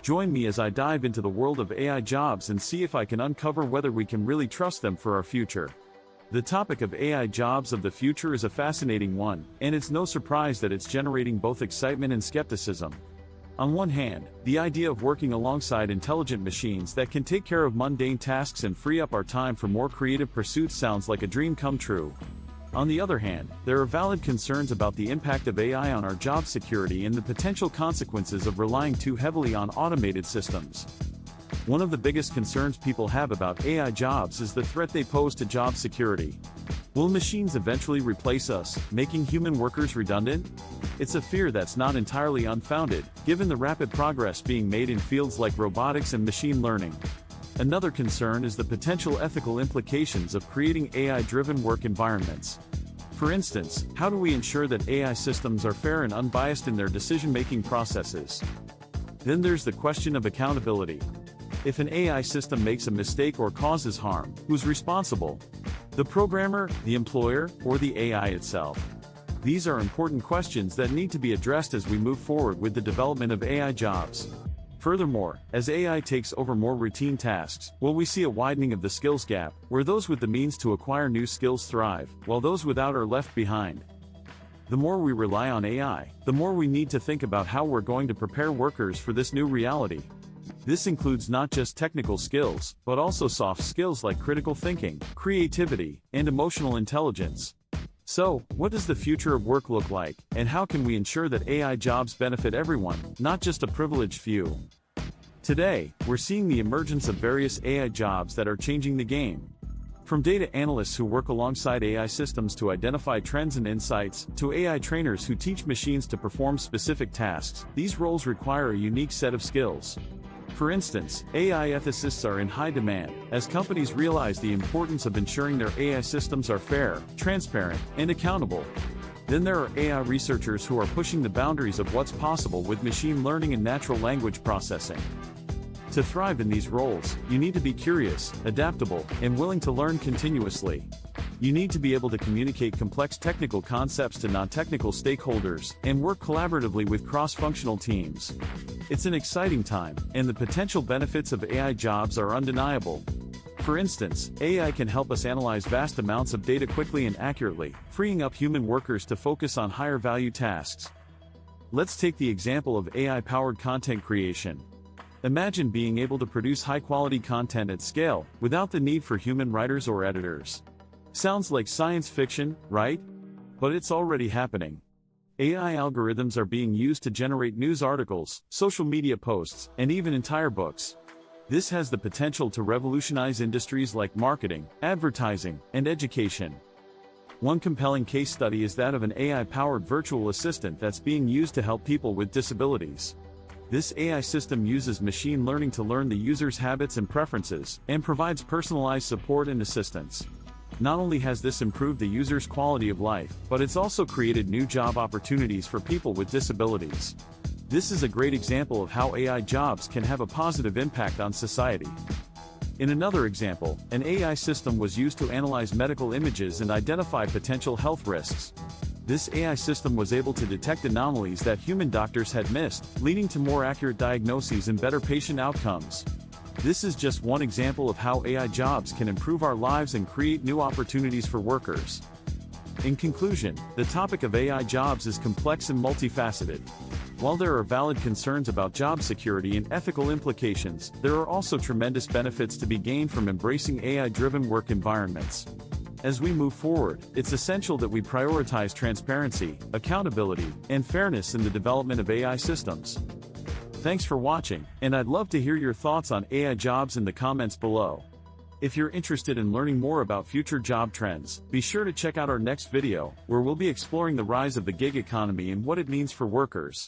Join me as I dive into the world of AI jobs and see if I can uncover whether we can really trust them for our future. The topic of AI jobs of the future is a fascinating one, and it's no surprise that it's generating both excitement and skepticism. On one hand, the idea of working alongside intelligent machines that can take care of mundane tasks and free up our time for more creative pursuits sounds like a dream come true. On the other hand, there are valid concerns about the impact of AI on our job security and the potential consequences of relying too heavily on automated systems. One of the biggest concerns people have about AI jobs is the threat they pose to job security. Will machines eventually replace us, making human workers redundant? It's a fear that's not entirely unfounded, given the rapid progress being made in fields like robotics and machine learning. Another concern is the potential ethical implications of creating AI-driven work environments. For instance, how do we ensure that AI systems are fair and unbiased in their decision-making processes? Then there's the question of accountability. If an AI system makes a mistake or causes harm, who's responsible? The programmer, the employer, or the AI itself? These are important questions that need to be addressed as we move forward with the development of AI jobs. Furthermore, as AI takes over more routine tasks, will we see a widening of the skills gap, where those with the means to acquire new skills thrive, while those without are left behind? The more we rely on AI, the more we need to think about how we're going to prepare workers for this new reality. This includes not just technical skills, but also soft skills like critical thinking, creativity, and emotional intelligence. So, what does the future of work look like, and how can we ensure that AI jobs benefit everyone, not just a privileged few? Today, we're seeing the emergence of various AI jobs that are changing the game. From data analysts who work alongside AI systems to identify trends and insights, to AI trainers who teach machines to perform specific tasks, these roles require a unique set of skills. For instance, AI ethicists are in high demand, as companies realize the importance of ensuring their AI systems are fair, transparent, and accountable. Then there are AI researchers who are pushing the boundaries of what's possible with machine learning and natural language processing. To thrive in these roles, you need to be curious, adaptable, and willing to learn continuously. You need to be able to communicate complex technical concepts to non-technical stakeholders, and work collaboratively with cross-functional teams. It's an exciting time, and the potential benefits of AI jobs are undeniable. For instance, AI can help us analyze vast amounts of data quickly and accurately, freeing up human workers to focus on higher-value tasks. Let's take the example of AI-powered content creation. Imagine being able to produce high-quality content at scale, without the need for human writers or editors. Sounds like science fiction, right? But it's already happening. AI algorithms are being used to generate news articles, social media posts, and even entire books. This has the potential to revolutionize industries like marketing, advertising, and education. One compelling case study is that of an AI-powered virtual assistant that's being used to help people with disabilities. This AI system uses machine learning to learn the user's habits and preferences, and provides personalized support and assistance. Not only has this improved the user's quality of life, but it's also created new job opportunities for people with disabilities. This is a great example of how AI jobs can have a positive impact on society. In another example, an AI system was used to analyze medical images and identify potential health risks. This AI system was able to detect anomalies that human doctors had missed, leading to more accurate diagnoses and better patient outcomes. This is just one example of how AI jobs can improve our lives and create new opportunities for workers. In conclusion, the topic of AI jobs is complex and multifaceted. While there are valid concerns about job security and ethical implications, there are also tremendous benefits to be gained from embracing AI-driven work environments. As we move forward, it's essential that we prioritize transparency, accountability, and fairness in the development of AI systems. Thanks for watching, and I'd love to hear your thoughts on AI jobs in the comments below. If you're interested in learning more about future job trends, be sure to check out our next video, where we'll be exploring the rise of the gig economy and what it means for workers.